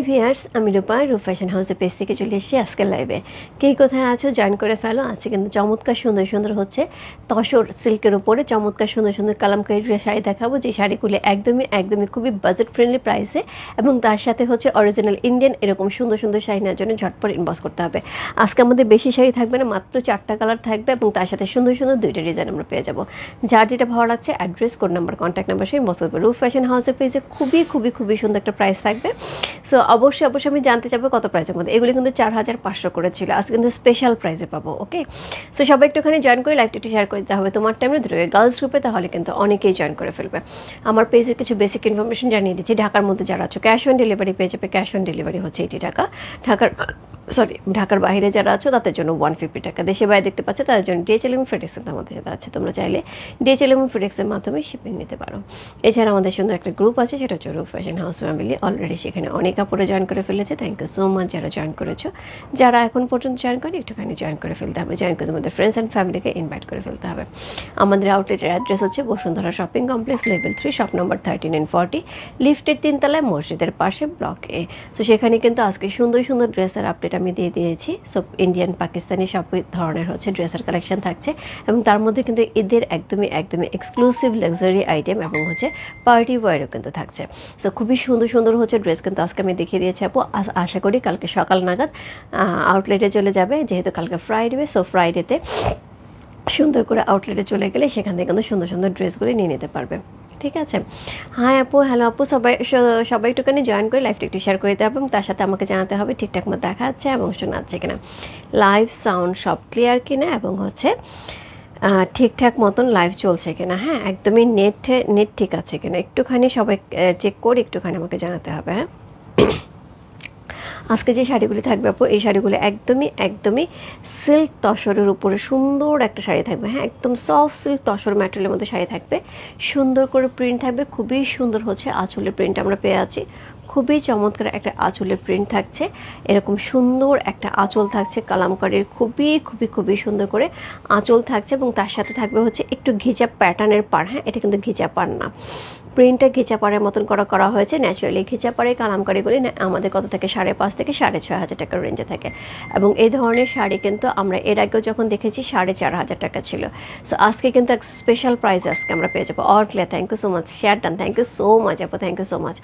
Viewers, আমি রূপা fashion হাউসের page থেকে চলে এসেছি আজকের লাইভে। কে কোথায় আছো জয়েন করে ফেলো। আজকে কিন্তু চমৎকার সুন্দর সুন্দর হচ্ছে তসর সিল্কের উপরে চমৎকার সুন্দর সুন্দর কালামকারী শাড়ি দেখাবো, যে শাড়িগুলি একদমই খুবই বাজেট ফ্রেন্ডলি প্রাইসে, এবং তার সাথে হচ্ছে অরিজিনাল ইন্ডিয়ান এরকম সুন্দর সুন্দর শাড়ি নেওয়ার জন্য ঝটপট ইনবক্স করতে হবে। আজকে আমাদের বেশি শাড়ি থাকবে না, মাত্র 4টা কালার থাকবে এবং তার সাথে সুন্দর সুন্দর 2টা ডিজাইন আমরা পেয়ে যাবো। যার যেটা ভালো লাগছে address, code number, contact number সে ইনবক্স করবে। ফ্যাশন হাউসের পেজে খুবই সুন্দর একটা প্রাইস থাকবে। সো অবশ্যই আমি জানতে চাবো কত প্রাইসের মধ্যে। এগুলি কিন্তু 4500 করে ছিল, আজকে কিন্তু স্পেশাল প্রাইসে পাবো। ওকে, সো সবাই একটুখানি জয়েন করে লাইভটা একটু শেয়ার করে দিতে হবে তোমার টাইমে ধরে গার্লস গ্রুপে, তাহলে কিন্তু অনেকেই জয়েন করে ফেলবে। আমার পেজের কিছু বেসিক ইনফরমেশন জানিয়ে দিচ্ছি। ঢাকার মধ্যে যারা আছো ক্যাশ অন ডেলিভারি পেয়ে যাবে। ক্যাশ অন ডেলিভারি হচ্ছে 80 টাকা। ঢাকার বাইরে যারা আছো তাদের জন্য 150 টাকা। দেশে বাইরে দেখতে পাচ্ছ তাদের জন্য ডিএচএল এবং ফেডেক্স আমাদের সাথে আছে। তোমরা চাইলে ডিএচএল এবং ফেডেক্সের মাধ্যমে শিপিং নিতে পারো। এছাড়া আমাদের সুন্দর একটা গ্রুপ আছে, সেটা হচ্ছে রূপ ফ্যাশন হাউস ফ্যামিলি। অলরেডি সেখানে অনেক কাপড়ে জয়েন করে ফেলেছে। থ্যাংক ইউ সো মাচ যারা জয়েন করেছো। যারা এখন পর্যন্ত জয়েন করে একটুখানি জয়েন করে ফেলতে হবে। জয়েন করে তোমাদের ফ্রেন্ডস অ্যান্ড ফ্যামিলিকে ইনভাইট করে ফেলতে হবে। আমাদের আউটলেটের অ্যাড্রেস হচ্ছে Bashundhara shopping complex, level 3, shop number 13 and 40, লিফটের 3 তলায়, মসজিদের পাশে, ব্লক এ। সো সেখানে কিন্তু আজকে সুন্দর সুন্দর ড্রেসের আপডেট আমি দিয়ে দিয়েছি। সো ইন্ডিয়ান পাকিস্তানি সব ধরনের হচ্ছে ড্রেসের কালেকশন থাকছে, এবং তার মধ্যে কিন্তু ঈদের একদমই এক্সক্লুসিভ লাক্সারি আইটেম এবং হচ্ছে পার্টি ওয়্যারও কিন্তু থাকছে। সো খুবই সুন্দর সুন্দর হচ্ছে ড্রেস কিন্তু আজকে আমি দেখিয়ে দিয়েছি আপু। আশা করি কালকে সকাল নাগাদ আউটলেটে চলে যাবে, যেহেতু কালকে ফ্রাইডে। সো ফ্রাইডেতে সুন্দর করে আউটলেটে চলে গেলে সেখান থেকে কিন্তু সুন্দর সুন্দর ড্রেসগুলি নিয়ে নিতে পারবে। ঠিক আছে। হাই আপু, হ্যালো আপু, সবাই একটুখানি জয়েন করে লাইভটা একটু শেয়ার করে দিতে হবে, এবং তার সাথে আমাকে জানাতে হবে ঠিকঠাক মতো দেখা যাচ্ছে এবং শোনা যাচ্ছে কিনা, লাইভ সাউন্ড সব ক্লিয়ার কিনা, এবং হচ্ছে ঠিকঠাক মতন লাইভ চলছে কিনা। হ্যাঁ, একদমই নেট ঠিক আছে কিনা একটুখানি সবাই চেক করে একটুখানি আমাকে জানাতে হবে। হ্যাঁ, আজকে যে শাড়িগুলি থাকবে আপু, এই শাড়িগুলি একদমই সিল্ক তসরের উপরে সুন্দর একটা শাড়ি থাকবে। হ্যাঁ, একদম সফট সিল্ক তসর ম্যাটেরিয়ালের মধ্যে শাড়ি থাকবে, সুন্দর করে প্রিন্ট থাকবে। খুবই সুন্দর হচ্ছে আঁচলের প্রিন্ট আমরা পেয়ে আছি। খুবই চমৎকার একটা আঁচলের প্রিন্ট থাকছে, এরকম সুন্দর একটা আঁচল থাকছে কালামকারীর। খুবই সুন্দর করে আঁচল থাকছে, এবং তার সাথে থাকবে হচ্ছে একটু ঘিচা প্যাটার্নের পাড়। হ্যাঁ, এটা কিন্তু ঘিচা পাড় না, প্রিন্টটা ঘিচা পাড়ের মতন করা হয়েছে। ন্যাচারালি ঘিচা পাড়ের কালামকারিগুলি আমাদের কত থেকে 5,500 থেকে 6,500 টাকার রেঞ্জে থাকে, এবং এই ধরনের শাড়ি কিন্তু আমরা এর আগেও যখন দেখেছি 4,500 টাকা ছিল। সো আজকে কিন্তু এক স্পেশাল প্রাইস আজকে আমরা পেয়ে যাবো। All clear, thank you so much. Share done, thank you so much আপু, thank you so much.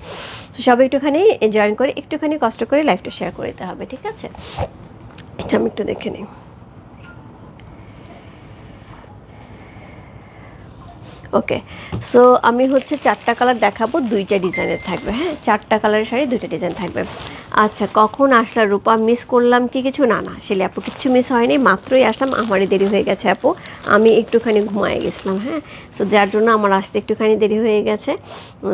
So সবাই একটুখানি জয়েন করে একটুখানি কষ্ট করে লাইভটা শেয়ার করে দিতে হবে। ঠিক আছে, আমি একটু দেখে নিই। ওকে, সো আমি হচ্ছে 4টা কালার দেখাবো, 2টা ডিজাইনের থাকবে। হ্যাঁ, 4টা কালারের শাড়ি 2টা ডিজাইন থাকবে। আচ্ছা, কখন আসলা রূপা? মিস করলাম কি কিছু? না সেলে আপু কিচ্ছু মিস হয়নি, মাত্রই আসলাম। আমারই দেরি হয়ে গেছে আপু, আমি একটুখানি ঘুমায় গেছিলাম। হ্যাঁ, সো যার জন্য আমার আসতে একটুখানি দেরি হয়ে গেছে।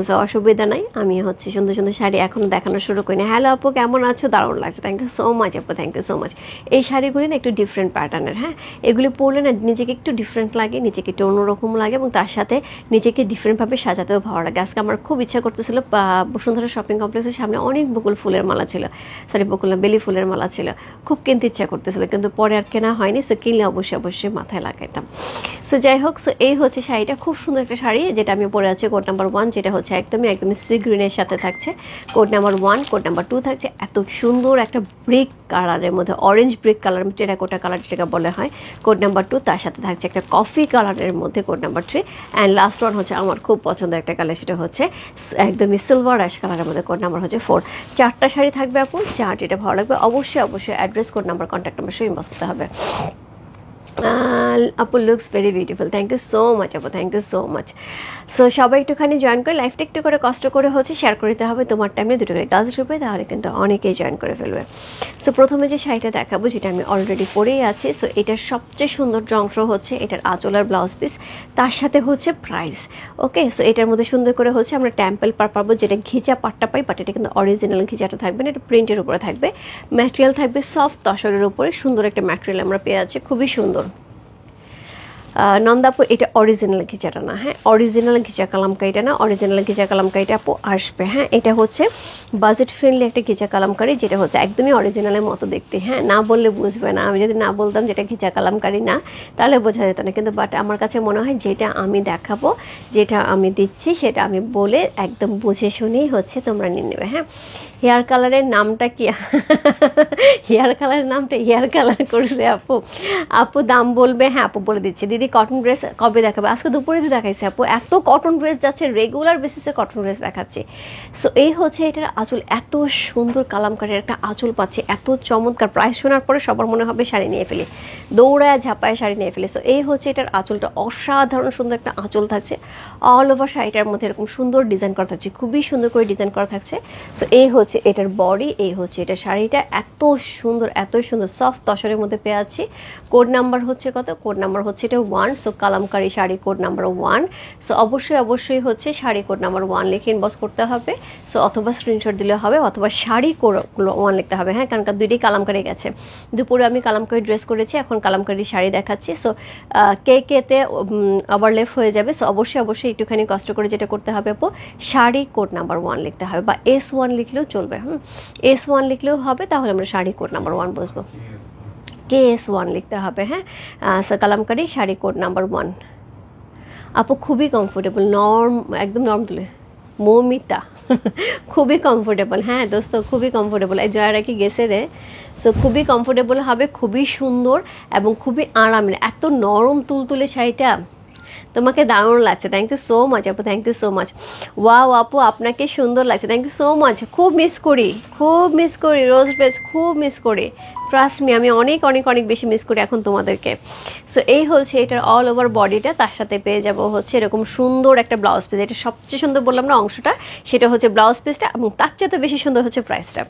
সো অসুবিধা নাই, আমি হচ্ছে সুন্দর সুন্দর শাড়ি এখন দেখানো শুরু করি না। হ্যালো আপু, কেমন আছো? দারুণ লাগছে, থ্যাংক ইউ সো মাচ আপু, থ্যাংক ইউ সো মাচ। এই শাড়িগুলি না একটু ডিফারেন্ট প্যাটার্নের। হ্যাঁ, এগুলি পরলে না নিজেকে একটু ডিফারেন্ট লাগে, নিজেকে একটু অন্যরকম লাগে, এবং তার সাথে নিজেকে ডিফারেন্টভাবে সাজাতেও ভালো লাগে। আজকে আমার খুব ইচ্ছা করতেছিল, বসুন্ধরা শপিং কমপ্লেক্সের সামনে অনেক বকুল ফুলের মালা ছিল, বেলি ফুলের মালা ছিল, খুব কিনতে ইচ্ছা করতেছিল, কিন্তু পরে আর কেনা হয়নি। সো কিনলে অবশ্যই মাথায় লাগাইতাম। সো যাই হোক, সো এই হচ্ছে শাড়িটা, খুব সুন্দর একটা শাড়ি যেটা আমি পরে আছি কোড নাম্বার 1, যেটা হচ্ছে একদমই সি গ্রিনের সাথে থাকছে। কোড নাম্বার 1, কোড নাম্বার 2 থাকছে এত সুন্দর একটা ব্রিক কালারের মধ্যে, orange brick colour, terracotta colour যেটাকে বলে হয়, কোড নাম্বার 2। তার সাথে থাকছে একটা কফি কালারের মধ্যে code number 3, and last one হচ্ছে আমার খুব পছন্দের একটা কালার, সেটা হচ্ছে একদমই সিলভার অ্যাশ কালারের মধ্যে, কোড নাম্বার হচ্ছে 4। 4টা শাড়ি থাকবে আপু, যার যেটা ভালো লাগবে অবশ্যই address, code number, contact number সব ইনবক্স করতে হবে। আপু looks very beautiful, thank you so much আপু, thank you so much. So সবাই একটুখানি জয়েন করে লাইফটা একটু করে কষ্ট করে হচ্ছে শেয়ার করে দিতে হবে তোমার টাইমে 2টো করে গার্লস গ্রুপে, তাহলে কিন্তু অনেকেই জয়েন করে ফেলবে। সো প্রথমে যে শাড়িটা দেখাবো, যেটা আমি অলরেডি পরেই আছি, সো এটার সবচেয়ে সুন্দর অংশ হচ্ছে এটার আঁচল আর ব্লাউজ পিস, তার সাথে হচ্ছে প্রাইস। ওকে, সো এটার মধ্যে সুন্দর করে হচ্ছে আমরা টেম্পল পার পাবো, যেটা ঘিচা পাটটা পাই, বাট এটা কিন্তু অরিজিনাল ঘিচাটা থাকবে না, এটা প্রিন্টের উপরে থাকবে। ম্যাটেরিয়াল থাকবে সফট তসরের উপরে, সুন্দর একটা ম্যাটেরিয়াল আমরা পেয়ে আছি, খুবই সুন্দর। নন্দাপু, এটা অরিজিনাল ঘিচাটা না। হ্যাঁ, অরিজিনাল ঘিচা কালামকারিটা না, অরিজিনাল ঘিচা কালামকারিটা আপু আসবে। হ্যাঁ, এটা হচ্ছে বাজেট ফ্রেন্ডলি একটা ঘিচা কালামকারি, যেটা হচ্ছে একদমই অরিজিনালের মতো দেখতে। হ্যাঁ, না বললে বুঝবে না, আমি যদি না বলতাম যেটা ঘিচা কালামকারি না, তাহলে বোঝা যেত না, কিন্তু বাট আমার কাছে মনে হয় যেটা আমি দেখাবো, যেটা আমি দিচ্ছি, সেটা আমি বলে একদম বুঝে শুনেই হচ্ছে তোমরা নিয়ে নেবে। হ্যাঁ, হেয়ার কালারের নামটা কি? হেয়ার কালারের নামটা হেয়ার কালার করছে আপু। আপু দাম বলবে? হ্যাঁ আপু বলে দিচ্ছি। দিদি কটন ড্রেস কবে দেখাবে? আজকে দুপুরে তো দেখাইছে আপু, এত কটন ড্রেস যাচ্ছে, রেগুলার বেসিসে কটন ড্রেস দেখাচ্ছি। সো এই হচ্ছে এটার আঁচল, এত সুন্দর কালামকারীর একটা আঁচল পাচ্ছে, এত চমৎকার। প্রাইস শোনার পরে সবার মনে হবে শাড়ি নিয়ে ফেলি, দৌড়ায় ঝাঁপায় শাড়ি নিয়ে ফেলি। সো এই হচ্ছে এটার আঁচলটা, অসাধারণ সুন্দর একটা আঁচল থাকছে। অল ওভার শাড়িটার মধ্যে এরকম সুন্দর ডিজাইন করা থাকছে, খুবই সুন্দর করে ডিজাইন করা থাকছে। সো এই হচ্ছে এটার বডি, এই হচ্ছে এটা শাড়িটা, এত সুন্দর এত সুন্দর সফট তসরের মধ্যে পেয়ে আছি। কোড নাম্বার হচ্ছে কত? কোড নাম্বার হচ্ছে এটা 1। So Kalamkari sari code number 1। So অবশ্যই হচ্ছে শাড়ি কোড নাম্বার 1 লিখে ইনবক্স করতে হবে। সো অথবা স্ক্রিনশট দিলে হবে, অথবা শাড়ি কোড 1 লিখতে হবে। হ্যাঁ, কারণ দুইটাই কালামকারী গেছে। দুপুরে আমি কালামকারী ড্রেস করেছি, এখন কালামকারী শাড়ি দেখাচ্ছি। সো কেতে ওভারলেপ হয়ে যাবে। সো অবশ্যই একটুখানি কষ্ট করে যেটা করতে হবে আপু, শাড়ি কোড নাম্বার 1 লিখতে হবে, বা S1 লিখলেও চলবে। S1 লিখলেও হবে, তাহলে আমরা শাড়ি কোড নাম্বার 1 বসবো। KS1 লিখতে হবে। হ্যাঁ, কালামকারী শাড়ি কোড নাম্বার 1। আপু খুবই কমফোর্টেবল, একদম নরম তুলে মৌমিতা খুবই কমফোর্টেবল। হ্যাঁ দোস্ত, খুবই কমফোর্টেবল। এই জয়ারা কি গেছে রে? সো খুবই কমফোর্টেবল হবে, খুবই সুন্দর এবং খুবই আরামের, এত নরম তুলতুলে শাড়িটা। তোমাকে দারুণ লাগছে, থ্যাংক ইউ সো মাচ আপু, thank you so much. Wow আপু আপনাকে সুন্দর লাগছে, থ্যাংক ইউ সো মাচ। খুব মিস করি রোজ বেস, খুব মিস করি, ট্রাস্ট মি, আমি অনেক বেশি মিস করি এখন তোমাদেরকে। সো এই হচ্ছে এটার অল ওভার বডিটা, তার সাথে পেয়ে যাবো হচ্ছে এরকম সুন্দর একটা ব্লাউজ পিস। এটা সবচেয়ে সুন্দর বললাম না অংশটা, সেটা হচ্ছে ব্লাউজ পিসটা, এবং তার চেয়ে বেশি সুন্দর হচ্ছে প্রাইসটা।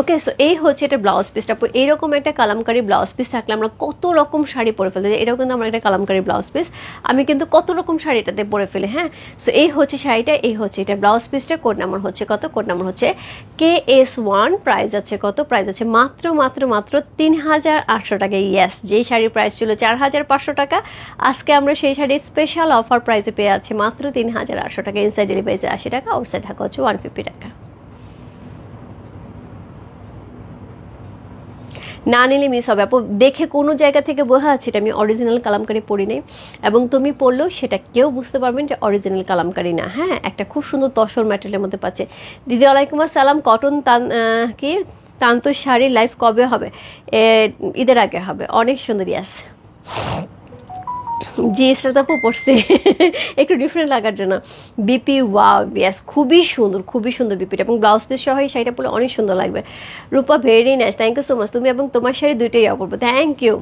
ওকে, সো এই হচ্ছে এটা ব্লাউজ পিসটা। এইরকম একটা কালামকারী ব্লাউজ পিস থাকলে আমরা কত রকম শাড়ি পরে ফেলতে যাই। এটাও কিন্তু আমার একটা কালামকারী ব্লাউজ পিস, আমি কিন্তু কত রকম শাড়িটাতে পরে ফেলি। হ্যাঁ, সো এই হচ্ছে শাড়িটা, এই হচ্ছে এটা ব্লাউজ পিসটা। কোড নাম্বার হচ্ছে কত? কোড নাম্বার হচ্ছে KS1। প্রাইস আছে কত? প্রাইস আছে মাত্র 3,800 টাকা। ইয়েস, যেই শাড়ির প্রাইস ছিল 4,500 টাকা, আজকে আমরা সেই শাড়ির স্পেশাল অফার প্রাইসে পেয়ে যাচ্ছি মাত্র 3,800 টাকা। ইনসাইড ডেলিভারি 80 টাকা, আউটসাইড ঢাকা হচ্ছে 150 টাকা। না নিলে মিস হবে আপু। দেখে কোনো জায়গা থেকে বোঝা যাচ্ছে এটা আমি অরিজিনাল কালামকারী পরি নেই, এবং তুমি পড়লেও সেটা কেউ বুঝতে পারবেন যে অরিজিনাল কালামকারী না। হ্যাঁ, একটা খুব সুন্দর তসর ম্যাটেরিয়ালের মধ্যে পাচ্ছে। দিদি ওয়ালাইকুম আসসালাম। কটন কি তান্তু শাড়ি লাইভ কবে হবে? ঈদের আগে হবে। অনেক সুন্দর। ইয়াস জি, শ্রোতাপু পড়ছে একটু ডিফারেন্ট লাগার জন্য। বিপি ওয়াও, ইয়াস খুবই সুন্দর বিপিটা, এবং ব্লাউজ পিস সহ এই শাড়িটা পরলে অনেক সুন্দর লাগবে। Rupa very nice, thank you so much. তুমি এবং তোমার শাড়ি দুইটাই অপূর্ব, থ্যাংক ইউ।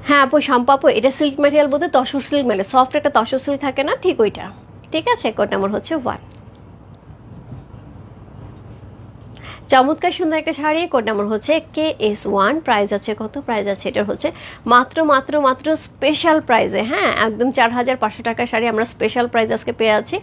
হ্যাঁ আপু, শাম্পু আপু এটা সিল্ক ম্যাটেরিয়াল বলতে তসর সিল্ক ম্যাটেরিয়াল, সফট একটা তসর সিল্ক থাকে না, ঠিক ওইটা। ঠিক আছে, কোড নাম্বার হচ্ছে 1। চমৎকার সুন্দর একটা শাড়ি, কোড নাম্বার হচ্ছে KS1। প্রাইস আছে কত? প্রাইস আছে এটার হচ্ছে মাত্র স্পেশাল প্রাইসে। হ্যাঁ, একদম 4,500 টাকার শাড়ি আমরা স্পেশাল প্রাইস আজকে পেয়ে আছি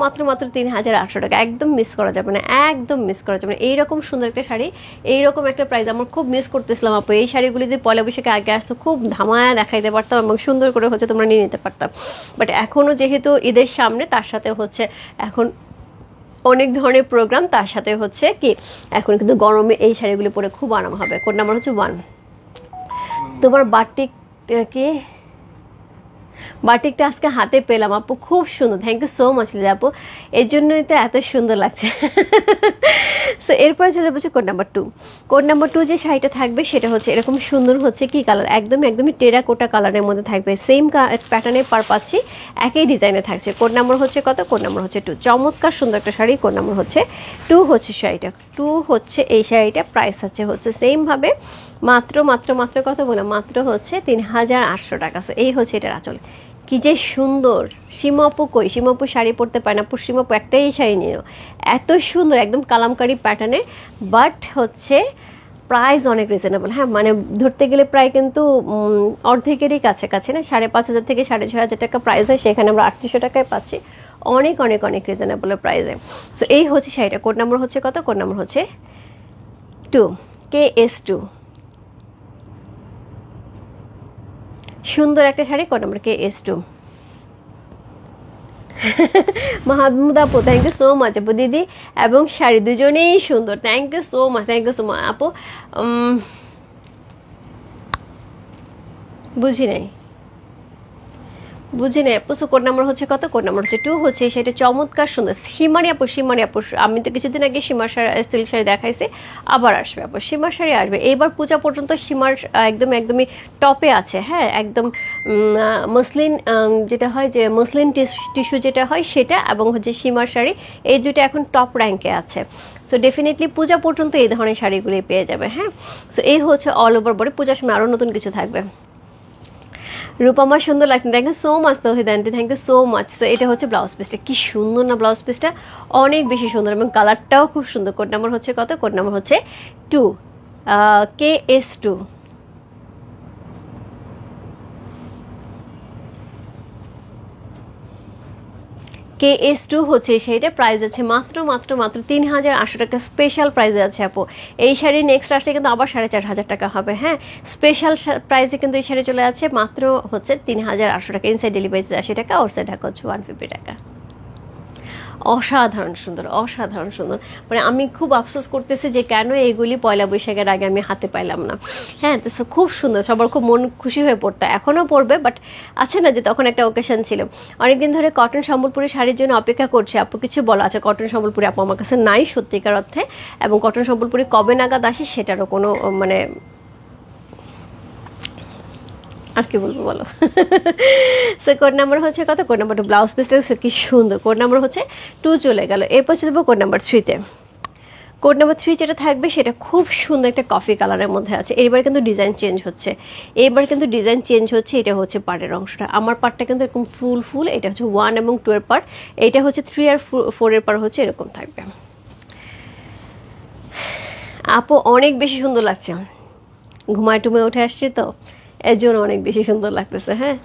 মাত্র 3,800 টাকা। একদম মিস করা যাবে না, একদম মিস করা যাবে না। এইরকম সুন্দর একটা শাড়ি, এইরকম একটা প্রাইস আমার খুব মিস করতেছিলাম আপু। এই শাড়িগুলি যদি পয়লা বৈশাখে আগে আসতো, খুব ধামায়া দেখাইতে পারতাম এবং সুন্দর করে হচ্ছে তোমরা নিয়ে নিতে পারতাম। বাট এখনও যেহেতু ঈদের সামনে, তার সাথে হচ্ছে এখন অনেক ধরনের প্রোগ্রাম, তার সাথে হচ্ছে কি এখন কিন্তু গরমে এই শাড়িগুলি পরে খুব আরাম হবে। কোড নাম্বার হচ্ছে 1। তোমার বাটিকটা আজকে হাতে পেলাম আপু, খুব সুন্দর, thank you so much Liza আপু, এর জন্যই তো এত সুন্দর লাগছে। সো এরপরে চলে যাবো কোড নাম্বার 2। কোড নাম্বার 2 যে শাড়িটা থাকবে সেটা হচ্ছে এরকম সুন্দর হচ্ছে কি কালার, একদমই টেরাকোটা কালারের মধ্যে থাকবে, সেম প্যাটার্নে পাচ্ছি, একই ডিজাইনে থাকছে। কোড নাম্বার হচ্ছে কত? কোড নাম্বার হচ্ছে 2। চমৎকার সুন্দর একটা শাড়ি, কোড নাম্বার হচ্ছে 2 হচ্ছে শাড়িটা 2 হচ্ছে এই শাড়িটা। প্রাইস হচ্ছে সেমভাবে মাত্র কত বললাম? মাত্র হচ্ছে 3,800 টাকা। সো এই হচ্ছে এটার আঁচল, কি যে সুন্দর। সীমাপু কই? সীমাপু শাড়ি পরতে পারে না, সীমাপু একটাই শাড়ি নিও, এত সুন্দর একদম কালামকারী প্যাটার্নে, বাট হচ্ছে প্রাইস অনেক রিজনেবল। হ্যাঁ, মানে ধরতে গেলে প্রায় কিন্তু অর্ধেকেরই কাছাকাছি না, 5,500 থেকে 6,500 টাকা প্রাইস হয়, সেখানে আমরা 3,800 টাকায় পাচ্ছি অনেক রিজনেবল প্রাইসে। সো এই হচ্ছে শাড়িটা। কোড নাম্বার হচ্ছে কত? কোড নাম্বার হচ্ছে 2, KS2। সুন্দর একটা sari, code number KS2। Mahmud আপু, থ্যাংক ইউ সো মাচ আপু। দিদি এবং শাড়ি দুজনেই সুন্দর, থ্যাংক ইউ সো মাচ আপু। বুঝি নাই বুঝি না আপু। কোড নাম্বার হচ্ছে কত? কোড নাম্বার হচ্ছে 2 হচ্ছে সেটা চমৎকার সুন্দর সীমারি আপু। সীমারি আপু আমি তো কিছুদিন আগে সীমার সিল্ক শাড়ি দেখাইছি, আবার আসবে আপু সীমার শাড়ি আসবে এইবার পূজা পর্যন্ত। সীমার একদমই টপে আছে, হ্যাঁ একদম মসলিন, যেটা হয় যে মসলিন টিস্যু যেটা হয় সেটা, এবং হচ্ছে সীমার শাড়ি, এই দুইটা এখন টপ র্যাঙ্কে আছে। সো ডেফিনেটলি পূজা পর্যন্ত এই ধরনের শাড়িগুলি পেয়ে যাবে। হ্যাঁ, সো এই হচ্ছে অল ওভার বডি। পূজার সময় আরও নতুন কিছু থাকবে। রূপমা সুন্দর লাগছে, thank you so much Tauhid আন্টি, thank you so much. So এটা হচ্ছে ব্লাউজ পিসটা, কি সুন্দর না ব্লাউজ পিসটা, অনেক বেশি সুন্দর এবং কালারটাও খুব সুন্দর। কোড নাম্বার হচ্ছে কত? কোড নাম্বার হচ্ছে 2, KS2। KS2 হচ্ছে সেইটা, প্রাইস আছে মাত্র মাত্র মাত্র 3800 টাকা, স্পেশাল প্রাইসে আছে আপু। এই শাড়ি নেক্সট আসলে কিন্তু আবার 4500 টাকা হবে। হ্যাঁ, স্পেশাল প্রাইসে কিন্তু এই শাড়ি চলে আছে মাত্র হচ্ছে 3800 টাকা। ইনসাইড ডেলিভারি 80 টাকা, আউটসাইড ঢাকা হচ্ছে 150 টাকা। অসাধারণ সুন্দর, অসাধারণ সুন্দর। মানে আমি খুব আফসোস করতেছি যে কেন এইগুলি পয়লা বৈশাখের আগে আমি হাতে পাইলাম না। হ্যাঁ, তো খুব সুন্দর, সবার খুব মন খুশি হয়ে পড়তো, এখনও পড়বে, বাট আছে না যে তখন একটা ওকেশন ছিল। অনেকদিন ধরে কটন সম্বলপুরি শাড়ির জন্য অপেক্ষা করছে আপু, কিছু বলা আছে? কটন সম্বলপুরি আপু আমার কাছে নাই সত্যিকার অর্থে, এবং কটন সম্বলপুরি কবে নাগাদ আসে সেটারও কোনো মানে আর কি বলবো বলো। সো কোড নাম্বার হচ্ছে কত? Code number 2। ব্লাউজ পিসটা কি সুন্দর। কোড নাম্বার হচ্ছে 2 চলে গেল। এরপর চলে যাবো কোড নাম্বার 3-তে। কোড নাম্বার 3 যেটা থাকবে সেটা খুব সুন্দর একটা কফি কালারের মধ্যে আছে। এইবার কিন্তু ডিজাইন চেঞ্জ হচ্ছে, এটা হচ্ছে পাড়ের অংশটা। আমার পাড়টা কিন্তু এরকম ফুল ফুল, এটা হচ্ছে 1 এবং 2 এর পাড়, এটা হচ্ছে 3 আর 4 এর পাড় হচ্ছে এরকম থাকবে। আপু অনেক বেশি সুন্দর লাগছে, ঘুমায় টুমে উঠে আসছি তো এর জন্য অনেক বেশি সুন্দর লাগতেছে। হ্যাঁ,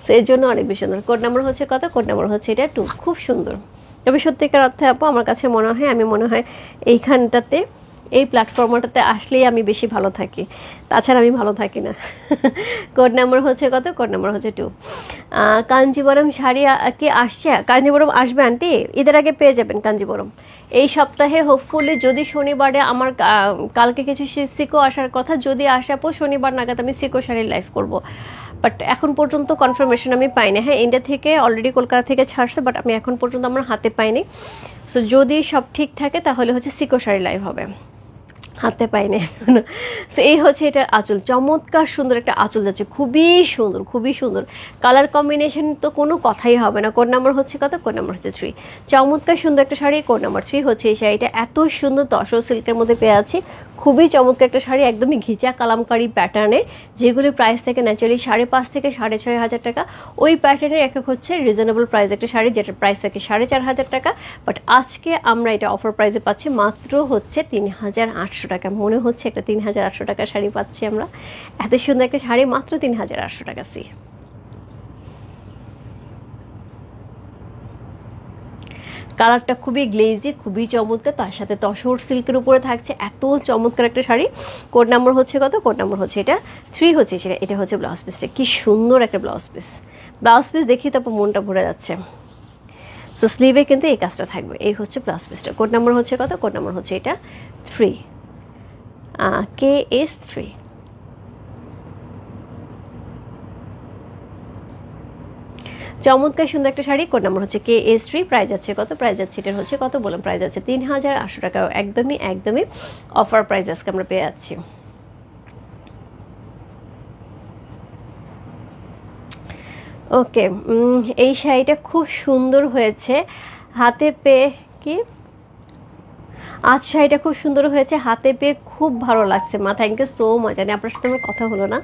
তো এর জন্য অনেক বেশি সুন্দর। কোড নাম্বার হচ্ছে কত? কোড নাম্বার হচ্ছে এটা 2, খুব সুন্দর। তবে সত্যিকার অর্থে আপু আমার কাছে মনে হয় এইখানটাতে, এই প্ল্যাটফর্মটাতে আসলেই আমি বেশি ভালো থাকি, তাছাড়া আমি ভালো থাকি না। কোড নাম্বার হচ্ছে কত? কোড নাম্বার হচ্ছে 2। কাঞ্জিবরম শাড়ি কি আসছে? কাঞ্জিবরম আসবে আন্টি, ঈদের আগে পেয়ে যাবেন কাঞ্জিবরম এই সপ্তাহে হোপফুলি। যদি শনিবারে আমার কালকে কিছু সিকো আসার কথা, যদি আসে আপু শনিবার নাগাদ আমি সিকো শাড়ির লাইভ করব, বাট এখন পর্যন্ত কনফার্মেশন আমি পাইনি। হ্যাঁ, ইন্ডিয়া থেকে অলরেডি কলকাতা থেকে ছাড়ছে, বাট আমি এখন পর্যন্ত আমার হাতে পাইনি। সো যদি সব ঠিক থাকে তাহলে হচ্ছে সিকো শাড়ি লাইভ হবে, হাতে পাইনি এখনো। সো এই হচ্ছে এটার আঁচল, চমৎকার সুন্দর একটা আঁচল যাচ্ছে, খুবই সুন্দর, খুবই সুন্দর। কালার কম্বিনেশন তো কোনো কথাই হবে না। কোড নাম্বার হচ্ছে কত? কোড নাম্বার হচ্ছে 3। চমৎকার সুন্দর একটা শাড়ি, কোড নাম্বার 3 হচ্ছে এই শাড়িটা। এত সুন্দর তসর সিল্কের মধ্যে পেয়ে আছি, খুবই চমৎকার একটা শাড়ি, একদমই ঘিচা কালামকারি প্যাটার্নের, যেগুলি প্রাইস থেকে ন্যাচারালি 5.5 থেকে 6,500 টাকা। ওই প্যাটার্নের এক হচ্ছে রিজনেবল প্রাইস একটা শাড়ি, যেটার প্রাইস থাকে 4,500 টাকা, বাট আজকে আমরা এটা অফার প্রাইসে পাচ্ছি মাত্র হচ্ছে 3,800 টাকা। মনে হচ্ছে একটা 3,800 টাকা শাড়ি পাচ্ছি আমরা, এত সুন্দর একটা শাড়ি মাত্র 3,800 টাকা। সি কালারটা খুবই গ্লেজি, খুবই চমৎকার, তার সাথে তসর সিল্কের উপরে থাকছে, এত চমৎকার একটা শাড়ি। কোড নাম্বার হচ্ছে কত? কোড নাম্বার হচ্ছে এটা 3 হচ্ছে সেটা। এটা হচ্ছে ব্লাউজ পিসটা, কি সুন্দর একটা ব্লাউজ পিস। ব্লাউজ পিস দেখি তারপর মনটা ভরে যাচ্ছে। সো স্লিভে কিন্তু এই কাজটা থাকবে। এই হচ্ছে ব্লাউজ পিসটা। কোড নাম্বার হচ্ছে কত? কোড নাম্বার হচ্ছে এটা 3, KS3। চমৎকার সুন্দর একটা শাড়ি, কোড নাম্বার হচ্ছে KS3। প্রাইস আছে কত? প্রাইস আছে এটার হচ্ছে কত বললাম, প্রাইস আছে 3,800 টাকা। একদমই একদমই অফার প্রাইস আজকে আমরা পেয়ে যাচ্ছি। ওকে, এই শাড়িটা খুব সুন্দর হয়েছে হাতে পেয়ে। কি আজ শাড়িটা খুব সুন্দর হয়েছে হাতে পেয়ে, খুব ভালো লাগছে মা, থ্যাংক ইউ সো মাচ। জানি আপনার সাথে আমার কথা হলো না,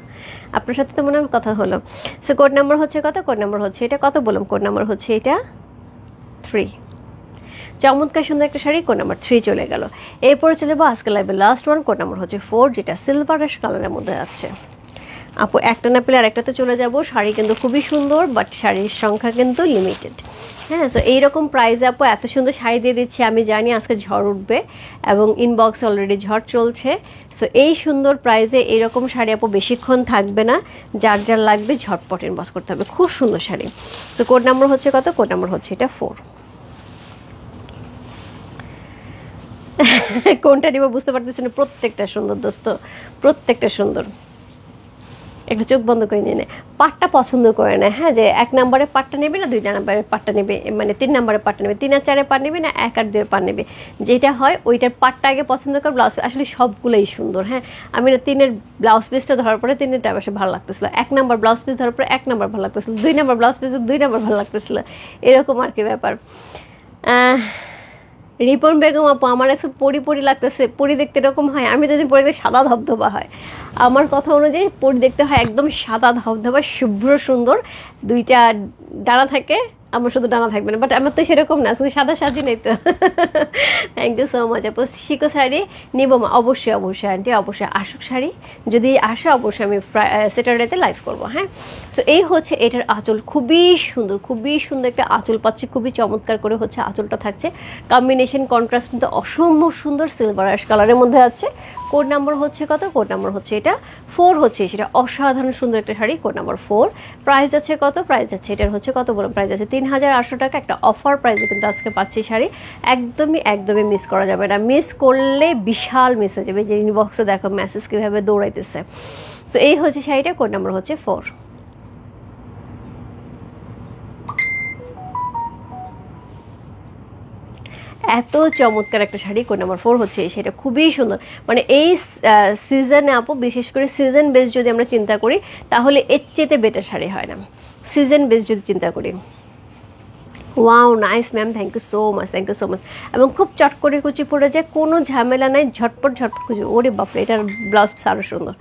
আপনার সাথে তো মনে হয় কথা হলো। সো কোড নাম্বার হচ্ছে কত? কোড নাম্বার হচ্ছে এটা কত বললাম, কোড নাম্বার হচ্ছে এটা 3। চমৎকার সুন্দর একটা শাড়ি, কোড নাম্বার 3 চলে গেল। এরপরে চলে যাবো আজকে লাইভের লাস্ট ওয়ান, কোড নাম্বার হচ্ছে 4, যেটা সিলভারেশ কালারের মধ্যে আছে। আপু একটা না পেলে আরেকটাতে চলে যাব। শাড়ি কিন্তু খুবই সুন্দর, বাট শাড়ির সংখ্যা কিন্তু লিমিটেড। হ্যাঁ, সো এইরকম প্রাইসে আপু এত সুন্দর শাড়ি দিয়ে দিচ্ছি। আমি জানি আজকে ঝড় উঠবে এবং ইনবক্সে অলরেডি ঝড় চলছে। সো এই সুন্দর প্রাইসে এইরকম শাড়ি আপু বেশিক্ষণ থাকবে না, যার যার লাগবে ঝটপট ইনবক্স করতে হবে। খুব সুন্দর শাড়ি। সো কোড নাম্বার হচ্ছে কত? কোড নাম্বার হচ্ছে এটা 4। কোনটা নিব বুঝতে পারতেছি না, প্রত্যেকটা সুন্দর দোস্ত, প্রত্যেকটা সুন্দর। একটা চোখ বন্ধ করে নিয়ে নেয়, পাটটা পছন্দ করে নেয়, হ্যাঁ, যে 1 নম্বরের পাটটা নেবে না 2 নম্বরের পাটটা নেবে, মানে 3 নম্বরের পাটটা নেবে, 3 আর 4 পাট নেবে না 1 আর 2 পাট নেবে, যেটা হয় ওইটার পাটটা আগে পছন্দ করে। ব্লাউজ আসলে সবগুলোই সুন্দর, হ্যাঁ। আমি 3-এর ব্লাউজ পিসটা ধরার পরে 3-এরটা বেশি ভালো লাগতেছিল, 1 নম্বর ব্লাউজ পিস ধরার পরে 1 নম্বর ভালো লাগতেছিল, 2 নম্বর ব্লাউজ পিস 2 নম্বর ভালো লাগতেছিল, এরকম আর কি ব্যাপার। রিপন বেগম আপু, আমার কাছে পরি পরি লাগতেছে, পরি দেখতে এরকম হয়, আমি যদি পরি দেখতে সাদা ধবধবা হয়, আমার কথা অনুযায়ী পরি দেখতে হয় একদম সাদা ধবধবা শুভ্র সুন্দর, 2টা ডানা থাকে, আমার শুধু ডানা থাকবে না, বাট আমার তো সেরকম না, শুধু সাদা সাজি নেই তো। থ্যাংক ইউ সো মাচ আপু। শিকো শাড়ি নিব মা, অবশ্যই অবশ্যই আন্টি, অবশ্যই আসুক শাড়ি, যদি আসে অবশ্যই আমি স্যাটারডেতে লাইভ করবো, হ্যাঁ। সো এই হচ্ছে এটার আঁচল, খুবই সুন্দর একটা আঁচল পাচ্ছি, খুবই চমৎকার করে হচ্ছে আঁচলটা থাকছে, কম্বিনেশন কন্ট্রাস্ট কিন্তু অসম্ভব সুন্দর, সিলভার অ্যাশ কালারের মধ্যে আছে। কোড নাম্বার হচ্ছে কত? কোড নাম্বার হচ্ছে এটা 4 হচ্ছে, সেটা অসাধারণ সুন্দর একটা শাড়ি, কোড নাম্বার 4। প্রাইস আছে কত? প্রাইস আছে এটার হচ্ছে কত বলুন, প্রাইস আছে 3800 টাকা, একটা অফার প্রাইসে কিন্তু আজকে পাচ্ছি শাড়ি, একদমই মিস করা যাবে না, মিস করলে বিশাল মিস হয়ে যাবে। যে ইনবক্সে দেখো মেসেজ কীভাবে দৌড়াইতেছে। সো এই হচ্ছে শাড়িটা, কোড নাম্বার হচ্ছে 4। এত চমৎকার একটা শাড়ি, কোড নাম্বার 4 হচ্ছে এই শাড়িটা, খুবই সুন্দর। মানে এই সিজনে আপু, বিশেষ করে সিজন বেস যদি আমরা চিন্তা করি, তাহলে এর চেয়েতে বেটার শাড়ি হয় না, সিজন বেস যদি চিন্তা করি। Wow, nice ma'am, thank you so much, thank you so much. এবং খুব চট করে কুচি পড়ে যায়, কোনো ঝামেলা নাই, ঝটপট কুচি। ওরে বাপরে, এটার ব্লাউজ আরও সুন্দর।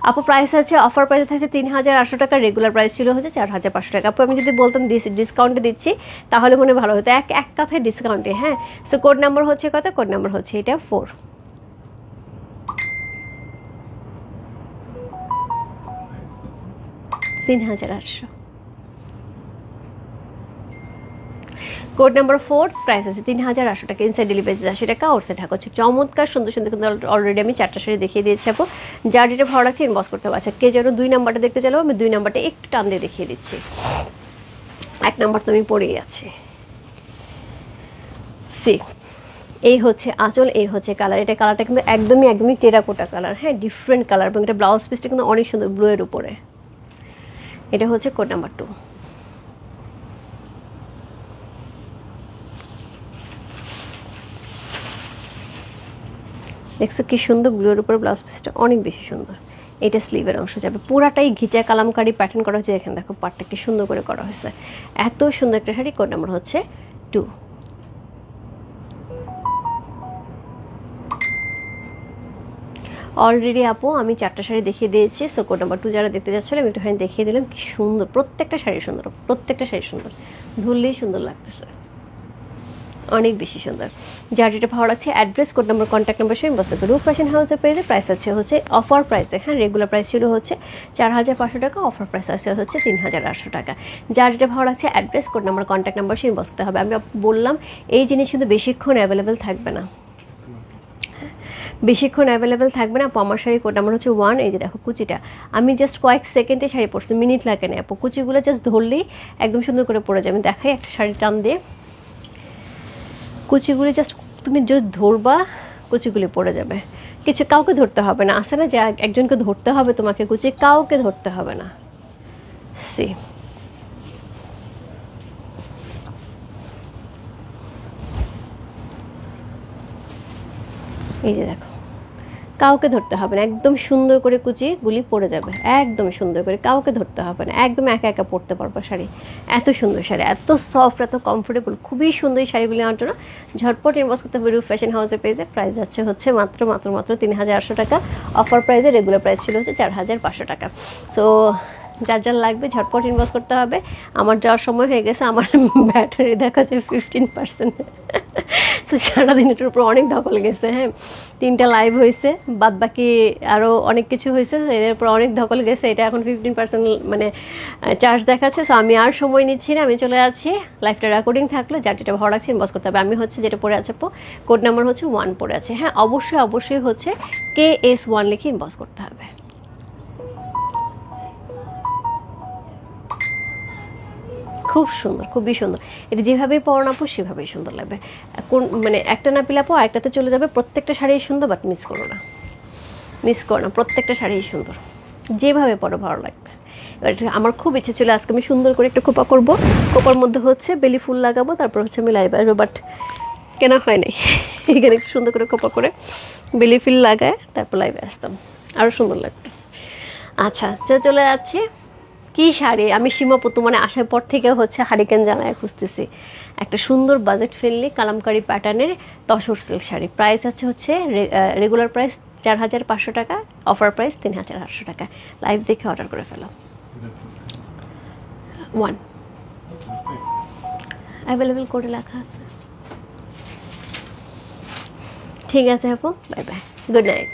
আপু প্রাইস আছে, অফার প্রাইস থাকছে 3800 টাকা, রেগুলার প্রাইস ছিল হচ্ছে 4500 টাকা। আপু আমি যদি বলতাম ডিসকাউন্টে দিচ্ছি তাহলে মনে ভালো হতো, এক কথায় ডিসকাউন্টে, হ্যাঁ। সো কোড নাম্বার হচ্ছে কত? কোড নাম্বার হচ্ছে এটা 4। 3800, কোড নাম্বার 4, প্রাইস আছে 3800 টাকা, ইনসাইড ডেলিভারি 80 টাকা, আউটসাইড ঢাকা হচ্ছে। চমৎকার সুন্দর কিন্তু অলরেডি আমি 4টা শাড়ি দেখিয়ে দিয়েছি আপু, যার যেটা ভালো লাগছে ইনবক্স করতে হবে। আচ্ছা, কে যেন 2 নাম্বারটা দেখতে চাইলেও আমি 2 নাম্বারটা একটু টান দিয়ে দেখিয়ে দিচ্ছি, 1 নাম্বার তো আমি পড়েই আছি। সি, এই হচ্ছে আঁচল, এই হচ্ছে কালার, এটা কালারটা কিন্তু একদমই টেরাকোটা কালার, হ্যাঁ, ডিফারেন্ট কালার, এবং এটা ব্লাউজ পিসটা কিন্তু অনেক সুন্দর ব্লু এর উপরে। এটা হচ্ছে কোড নাম্বার 2। দেখছো কি সুন্দর, ব্লুর উপর ব্লাউজ পিসটা অনেক বেশি সুন্দর। এটা স্লিভের অংশ যাবে, পুরাটাই ঘিচা কালামকারি প্যাটার্ন করা হয়েছে, এখানে দেখো পাটটা কি সুন্দর করে করা হয়েছে, এত সুন্দর একটা শাড়ি। কোড নাম্বার হচ্ছে 2। অলরেডি আপু আমি 4টা শাড়ি দেখিয়ে দিয়েছি, সো কোড নাম্বার 2 যারা দেখতে যাচ্ছিল আমি একটুখানি দেখিয়ে দিলাম, কি সুন্দর প্রত্যেকটা শাড়ি, সুন্দর প্রত্যেকটা শাড়ি, সুন্দর ধরলেই সুন্দর লাগতেছে, অনেক বেশি সুন্দর। যার যেটা ভালো লাগছে address, code number, contact number সঙ্গে বসতে পারে। রূপ ফ্যাশন হাউসের পেজে প্রাইস আছে হচ্ছে অফার প্রাইসে, হ্যাঁ, রেগুলার প্রাইস ছিল হচ্ছে 4500 টাকা, অফার প্রাইস আছে হচ্ছে 3800 টাকা। যার যেটা ভালো লাগছে address, code number, contact number সঙ্গে বসতে হবে। আমি বললাম এই জিনিস কিন্তু বেশিক্ষণ অ্যাভেলেবেল থাকবে না, বেশিক্ষণ অ্যাভেলেবেল থাকবে না আপু। আমার শাড়ি কোড নাম্বার হচ্ছে 1। এই যে দেখো কুচিটা, আমি জাস্ট কয়েক সেকেন্ডে শাড়ি পরছি, মিনিট লাগে না আপু, কুচিগুলো জাস্ট ধরলেই একদম সুন্দর করে পরে যায়। আমি দেখাই একটা শাড়ি টান দিয়ে, কুচিগুলি জাস্ট তুমি যদি ধরবা কুচিগুলি পড়ে যাবে, কিছু কাউকে ধরতে হবে না, আসে না যে একজনকে ধরতে হবে তোমাকে কুচি, কাউকে ধরতে হবে না। সি, এই যে দেখো, কাউকে ধরতে হবে না, একদম সুন্দর করে কুচিগুলি পড়ে যাবে, একদম সুন্দর করে, কাউকে ধরতে হবে না, একদম একা একা পরতে পারবো শাড়ি। এত সুন্দর শাড়ি, এত সফট, এত কমফোর্টেবল, খুবই সুন্দর এই শাড়িগুলি আমার জন্য। ঝটপট ইনবক্স করতে হবে রূপ ফ্যাশন হাউসের পেজে। প্রাইস যাচ্ছে হচ্ছে মাত্র 3800 টাকা, অফার প্রাইসে, রেগুলার প্রাইস ছিল হচ্ছে 4500 টাকা। সো যার লাগবে ঝটপট ইনবক্স করতে হবে। আমার যাওয়ার সময় হয়ে গেছে, আমার ব্যাটারি দেখা যায় 15%। তো সারাদিন এটার উপর অনেক ধকল গেছে, হ্যাঁ, 3টা লাইভ হয়েছে, বাদ বাকি আরও অনেক কিছু হয়েছে, এর উপর অনেক ধকল গেছে। এটা এখন 15% মানে চার্জ দেখাচ্ছে। সো আমি আর সময় নিচ্ছি না, আমি চলে যাচ্ছি, লাইভটা রেকর্ডিং থাকলো, যার যেটা ভালো লাগছে ইনবক্স করতে হবে। আমি হচ্ছে যেটা পড়ে আছে, কোড নাম্বার হচ্ছে 1 পড়ে আছে, হ্যাঁ, অবশ্যই হচ্ছে KS1 লিখে ইনবক্স করতে হবে। খুব সুন্দর, খুবই সুন্দর, এটা যেভাবেই পরন আপু সেভাবেই সুন্দর লাগবে। কোন মানে একটা না পেলে আপু আরেকটাতে চলে যাবে। প্রত্যেকটা শাড়ি সুন্দর, বাট মিস করো না, প্রত্যেকটা শাড়ি সুন্দর। যেভাবে পরো ভালো লাগবে। এবার আমার খুব ইচ্ছে ছিল আজকে আমি সুন্দর করে একটা খোপা করব, খোপার মধ্যে হচ্ছে বেলি ফুল লাগাবো, তারপর হচ্ছে আমি লাইভে আসবো, বাট কেনা হয় নাই। এখানে একটু সুন্দর করে খোপা করে বেলি ফুল লাগায় তারপর লাইভে আসতাম, আরও সুন্দর লাগতো। আচ্ছা চলে যাচ্ছি। কি শাড়ি, আমি সীমাপত মানে আসার পর থেকে হচ্ছে হারিকেন জানায় খুঁজতেছি একটা সুন্দর বাজেট ফ্রেন্ডলি কালামকারি প্যাটার্নের তসর সিল্ক শাড়ি। প্রাইস আছে হচ্ছে রেগুলার প্রাইস 4,500 টাকা, অফার প্রাইস 3,800 টাকা। লাইভ দেখে অর্ডার করে ফেলো। 1 অ্যাভেলেবেল করে লেখা আছে। ঠিক আছে আপু, বাই বাই, গুড নাইট।